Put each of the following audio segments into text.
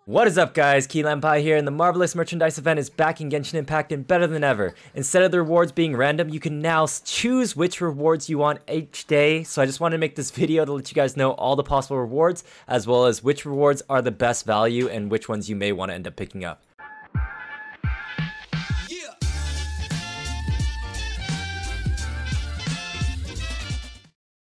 What is up, guys? Key Lamp here, and the Marvelous Merchandise event is back in Genshin Impact and better than ever. Instead of the rewards being random, you can now choose which rewards you want each day. So I just wanted to make this video to let you guys know all the possible rewards, as well as which rewards are the best value and which ones you may want to end up picking up.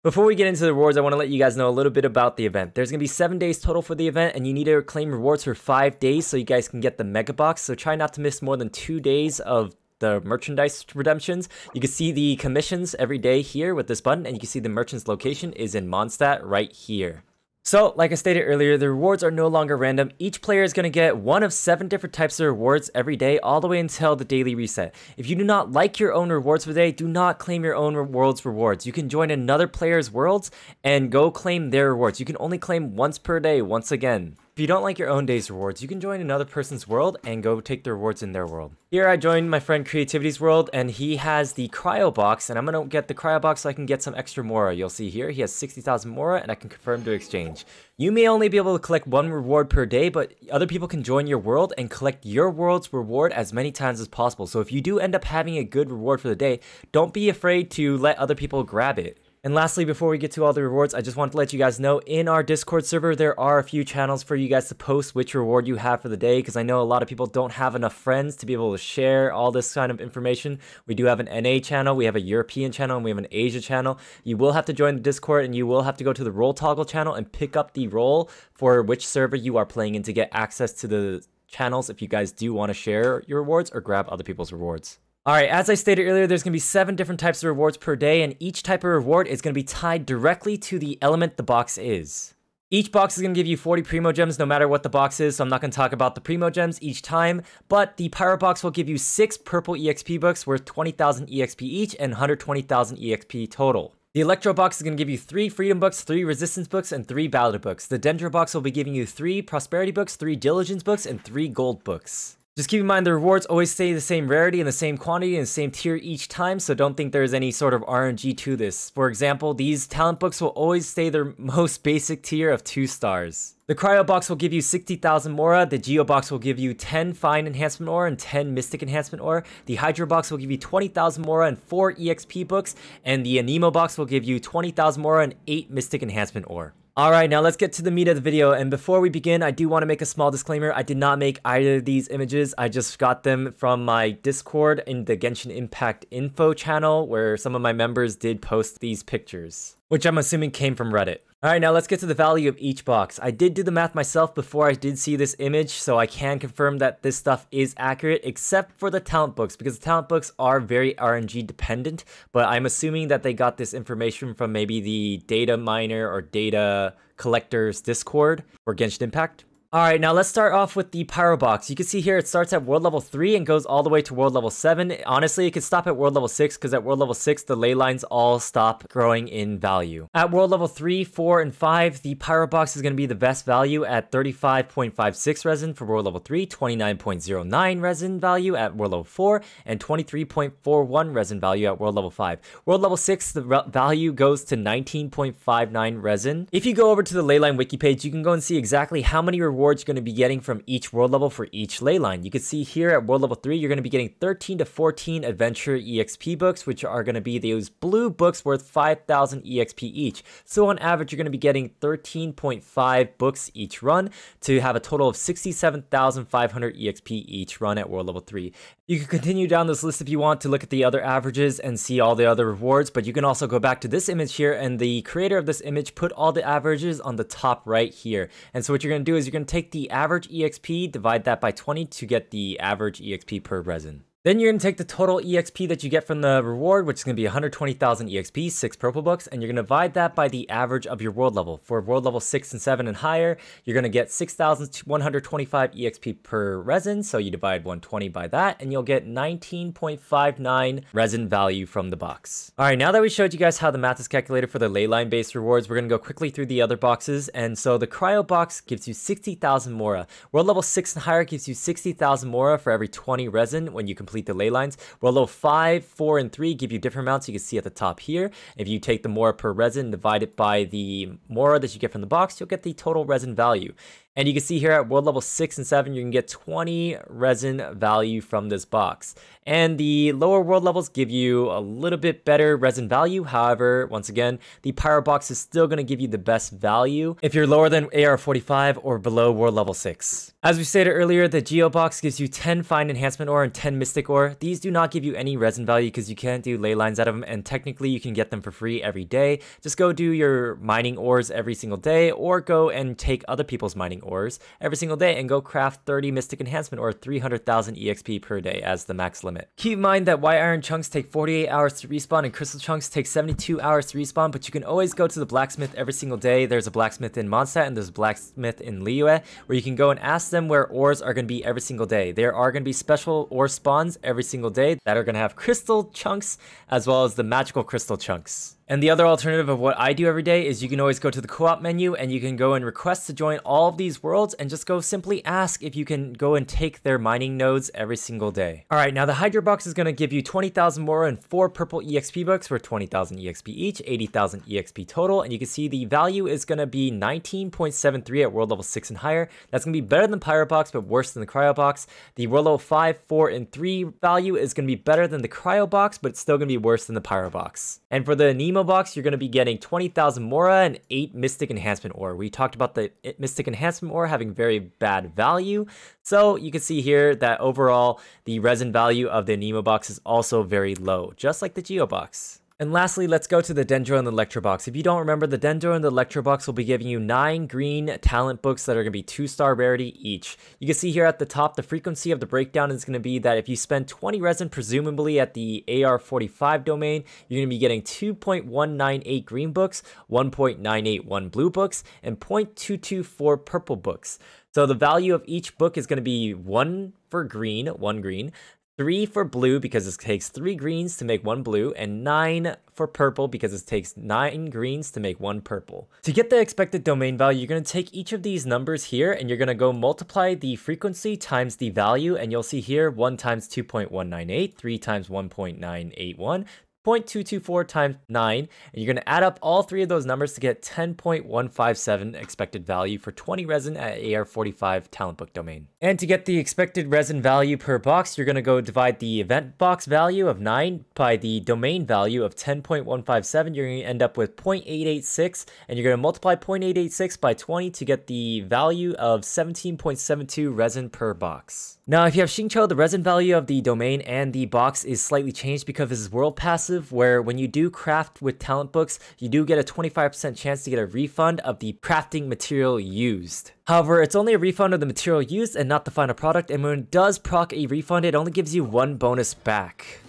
Before we get into the rewards, I want to let you guys know a little bit about the event. There's going to be 7 days total for the event, and you need to claim rewards for 5 days so you guys can get the Mega Box. So try not to miss more than 2 days of the merchandise redemptions. You can see the commissions every day here with this button, and you can see the merchant's location is in Mondstadt right here. So, like I stated earlier, the rewards are no longer random. Each player is going to get one of 7 different types of rewards every day, all the way until the daily reset. If you do not like your own rewards for the day, do not claim your own world's rewards. You can join another player's worlds and go claim their rewards. You can only claim once per day, once again. If you don't like your own day's rewards, you can join another person's world and go take the rewards in their world. Here I joined my friend Creativity's world, and he has the Cryo Box, and I'm going to get the Cryo Box so I can get some extra Mora. You'll see here, he has 60,000 Mora, and I can confirm to exchange. You may only be able to collect 1 reward per day, but other people can join your world and collect your world's reward as many times as possible. So if you do end up having a good reward for the day, don't be afraid to let other people grab it. And lastly, before we get to all the rewards, I just want to let you guys know, in our Discord server, there are a few channels for you guys to post which reward you have for the day, because I know a lot of people don't have enough friends to be able to share all this kind of information. We do have an NA channel, we have a European channel, and we have an Asia channel. You will have to join the Discord, and you will have to go to the role toggle channel and pick up the role for which server you are playing in to get access to the channels if you guys do want to share your rewards or grab other people's rewards. Alright, as I stated earlier, there's going to be 7 different types of rewards per day, and each type of reward is going to be tied directly to the element the box is. Each box is going to give you 40 Primo Gems no matter what the box is, so I'm not going to talk about the Primo Gems each time, but the Pyro Box will give you 6 purple EXP books worth 20,000 EXP each and 120,000 EXP total. The Electro Box is going to give you 3 Freedom Books, 3 Resistance Books, and 3 Battle Books. The Dendro Box will be giving you 3 Prosperity Books, 3 Diligence Books, and 3 Gold Books. Just keep in mind the rewards always stay the same rarity and the same quantity and the same tier each time, so don't think there's any sort of RNG to this. For example, these talent books will always stay their most basic tier of 2 stars. The Cryo Box will give you 60,000 Mora, the Geo Box will give you 10 Fine Enhancement Ore and 10 Mystic Enhancement Ore, the Hydro Box will give you 20,000 Mora and 4 EXP books, and the Anemo Box will give you 20,000 Mora and 8 Mystic Enhancement Ore. Alright, now let's get to the meat of the video, and before we begin, I do want to make a small disclaimer. I did not make either of these images. I just got them from my Discord in the Genshin Impact info channel, where some of my members did post these pictures, which I'm assuming came from Reddit. Alright, now let's get to the value of each box. I did do the math myself before I did see this image, so I can confirm that this stuff is accurate, except for the talent books, because the talent books are very RNG dependent, but I'm assuming that they got this information from maybe the data miner or data collector's Discord for Genshin Impact. Alright, now let's start off with the Pyro Box. You can see here it starts at world level 3 and goes all the way to world level 7. Honestly, it could stop at world level 6 because at world level 6, the ley lines all stop growing in value. At world level 3, 4, and 5, the Pyro Box is going to be the best value at 35.56 resin for world level 3, 29.09 resin value at world level 4, and 23.41 resin value at world level 5. World level 6, the value goes to 19.59 resin. If you go over to the Ley Line Wiki page, you can go and see exactly how many rewards you're going to be getting from each world level for each ley line. You can see here at world level 3, you're going to be getting 13 to 14 adventure EXP books, which are going to be those blue books worth 5,000 EXP each. So on average, you're going to be getting 13.5 books each run to have a total of 67,500 EXP each run at world level 3. You can continue down this list if you want to look at the other averages and see all the other rewards, but you can also go back to this image here, and the creator of this image put all the averages on the top right here. And so what you're going to do is you're going to take the average EXP, divide that by 20 to get the average EXP per resin. Then you're going to take the total EXP that you get from the reward, which is going to be 120,000 EXP, 6 purple books, and you're going to divide that by the average of your world level. For world level 6 and 7 and higher, you're going to get 6,125 EXP per resin, so you divide 120 by that, and you'll get 19.59 resin value from the box. Alright, now that we showed you guys how the math is calculated for the ley line based rewards, we're going to go quickly through the other boxes, and so the Cryo Box gives you 60,000 Mora. World level 6 and higher gives you 60,000 Mora for every 20 resin when you complete the ley lines. World level 5, 4, and 3 give you different amounts. You can see at the top here. If you take the Mora per resin, divide it by the Mora that you get from the box, you'll get the total resin value. And you can see here at world level 6 and 7, you can get 20 resin value from this box. And the lower world levels give you a little bit better resin value. However, once again, the Pyro Box is still going to give you the best value if you're lower than AR45 or below world level 6. As we stated earlier, the Geo Box gives you 10 Fine Enhancement Ore and 10 Mystic Ore. These do not give you any resin value because you can't do ley lines out of them, and technically you can get them for free every day. Just go do your mining ores every single day, or go and take other people's mining ores every single day and go craft 30 Mystic Enhancement Ore, 300,000 EXP per day as the max limit. Keep in mind that white iron chunks take 48 hours to respawn and crystal chunks take 72 hours to respawn, but you can always go to the blacksmith every single day. There's a blacksmith in Mondstadt and there's a blacksmith in Liyue where you can go and ask them where ores are going to be every single day. There are going to be special ore spawns every single day that are going to have crystal chunks as well as the magical crystal chunks. And the other alternative of what I do every day is you can always go to the co-op menu and you can go and request to join all of these worlds and just go simply ask if you can go and take their mining nodes every single day. Alright, now the Hydro Box is going to give you 20,000 Mora and 4 purple EXP books for 20,000 EXP each, 80,000 EXP total, and you can see the value is going to be 19.73 at world level 6 and higher. That's going to be better than Pyro Box but worse than the Cryo Box. The world level 5, 4, and 3 value is going to be better than the Cryo Box but it's still going to be worse than the Pyro Box. And for the Anemo Box, you're going to be getting 20,000 Mora and 8 Mystic Enhancement Ore. We talked about the Mystic Enhancement Ore having very bad value. So you can see here that overall, the resin value of the Anemo Box is also very low, just like the Geo Box. And lastly, let's go to the Dendro and the Electro Box. If you don't remember, the Dendro and the Electro Box will be giving you 9 green talent books that are going to be 2-star rarity each. You can see here at the top, the frequency of the breakdown is going to be that if you spend 20 resin, presumably at the AR45 domain, you're going to be getting 2.198 green books, 1.981 blue books, and 0.224 purple books. So the value of each book is going to be 1 for green, 1 green, 3 for blue because it takes 3 greens to make 1 blue, and 9 for purple because it takes 9 greens to make 1 purple. To get the expected domain value, you're going to take each of these numbers here and you're going to go multiply the frequency times the value, and you'll see here 1 times 2.198, 3 times 1.981, 0.224 times 9, and you're going to add up all 3 of those numbers to get 10.157 expected value for 20 resin at AR45 talent book domain. And to get the expected resin value per box, you're going to go divide the event box value of 9 by the domain value of 10.157. You're going to end up with 0.886, and you're going to multiply 0.886 by 20 to get the value of 17.72 resin per box. Now, if you have XingQiu, the resin value of the domain and the box is slightly changed because this is world passive, where when you do craft with talent books, you do get a 25% chance to get a refund of the crafting material used. However, it's only a refund of the material used and not the final product, and when it does proc a refund, it only gives you 1 bonus back.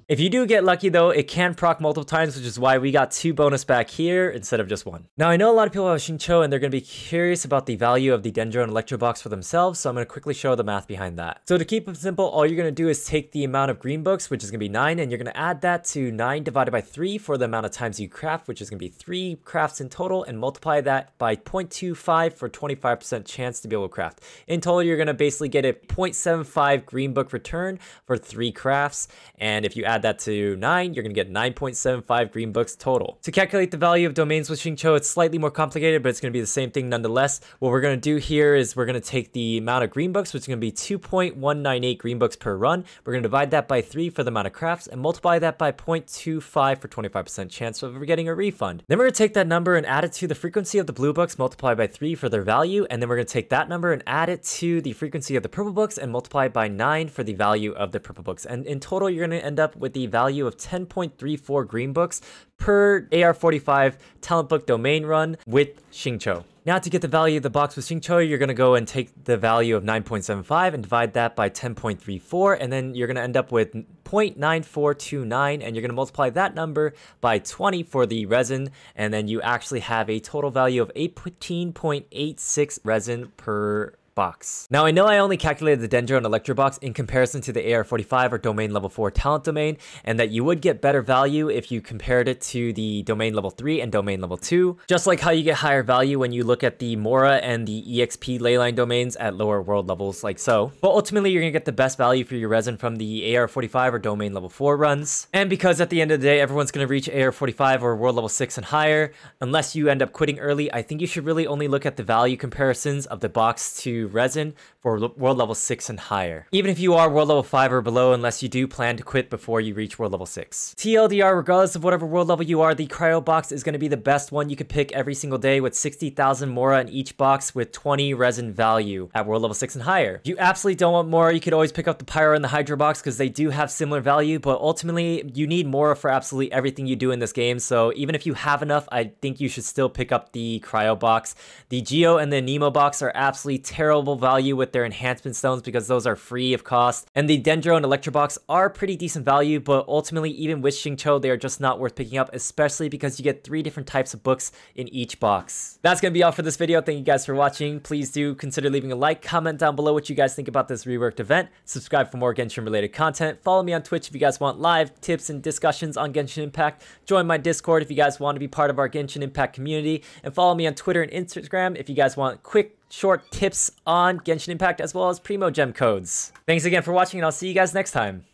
If you do get lucky though, it can proc multiple times, which is why we got 2 bonus back here instead of just 1. Now I know a lot of people have XingQiu and they're going to be curious about the value of the Dendro and Electro Box for themselves, so I'm going to quickly show the math behind that. So to keep it simple, all you're going to do is take the amount of green books, which is going to be 9, and you're going to add that to 9 divided by 3 for the amount of times you craft, which is going to be 3 crafts in total, and multiply that by 0.25 for 25% chance to be able to craft. In total, you're going to basically get a 0.75 green book return for 3 crafts, and if you add that to 9, you're going to get 9.75 green books total. To calculate the value of domains with XingQiu, it's slightly more complicated, but it's going to be the same thing nonetheless. What we're going to do here is we're going to take the amount of green books, which is going to be 2.198 green books per run. We're going to divide that by 3 for the amount of crafts and multiply that by 0.25 for 25% chance of getting a refund. Then we're going to take that number and add it to the frequency of the blue books, multiply by 3 for their value, and then we're going to take that number and add it to the frequency of the purple books and multiply by 9 for the value of the purple books. And in total, you're going to end up with the value of 10.34 green books per AR45 talent book domain run with XingQiu. Now to get the value of the box with XingQiu, you're going to go and take the value of 9.75 and divide that by 10.34, and then you're going to end up with 0.9429, and you're going to multiply that number by 20 for the resin, and then you actually have a total value of 18.86 resin per box. Now I know I only calculated the Dendro and Electro box in comparison to the AR45 or domain level 4 talent domain, and that you would get better value if you compared it to the domain level 3 and domain level 2, just like how you get higher value when you look at the Mora and the EXP Leyline domains at lower world levels like so. But ultimately you're gonna get the best value for your resin from the AR45 or domain level 4 runs, and because at the end of the day everyone's gonna reach AR45 or world level 6 and higher, unless you end up quitting early, I think you should really only look at the value comparisons of the box to resin for world level 6 and higher, even if you are world level 5 or below, unless you do plan to quit before you reach world level 6. TLDR, regardless of whatever world level you are, the Cryo Box is going to be the best one you could pick every single day, with 60,000 Mora in each box with 20 resin value at world level 6 and higher. If you absolutely don't want Mora, you could always pick up the Pyro and the Hydro Box because they do have similar value, but ultimately you need Mora for absolutely everything you do in this game, so even if you have enough, I think you should still pick up the Cryo Box. The Geo and the Anemo Box are absolutely terrible value with their enhancement stones because those are free of cost, and the Dendro and Electro Box are pretty decent value, but ultimately even with XingQiu they are just not worth picking up, especially because you get 3 different types of books in each box. That's gonna be all for this video. Thank you guys for watching. Please do consider leaving a like, comment down below what you guys think about this reworked event, subscribe for more Genshin related content, follow me on Twitch if you guys want live tips and discussions on Genshin Impact, join my Discord if you guys want to be part of our Genshin Impact community, and follow me on Twitter and Instagram if you guys want quick short tips on Genshin Impact as well as Primo Gem codes. Thanks again for watching, and I'll see you guys next time.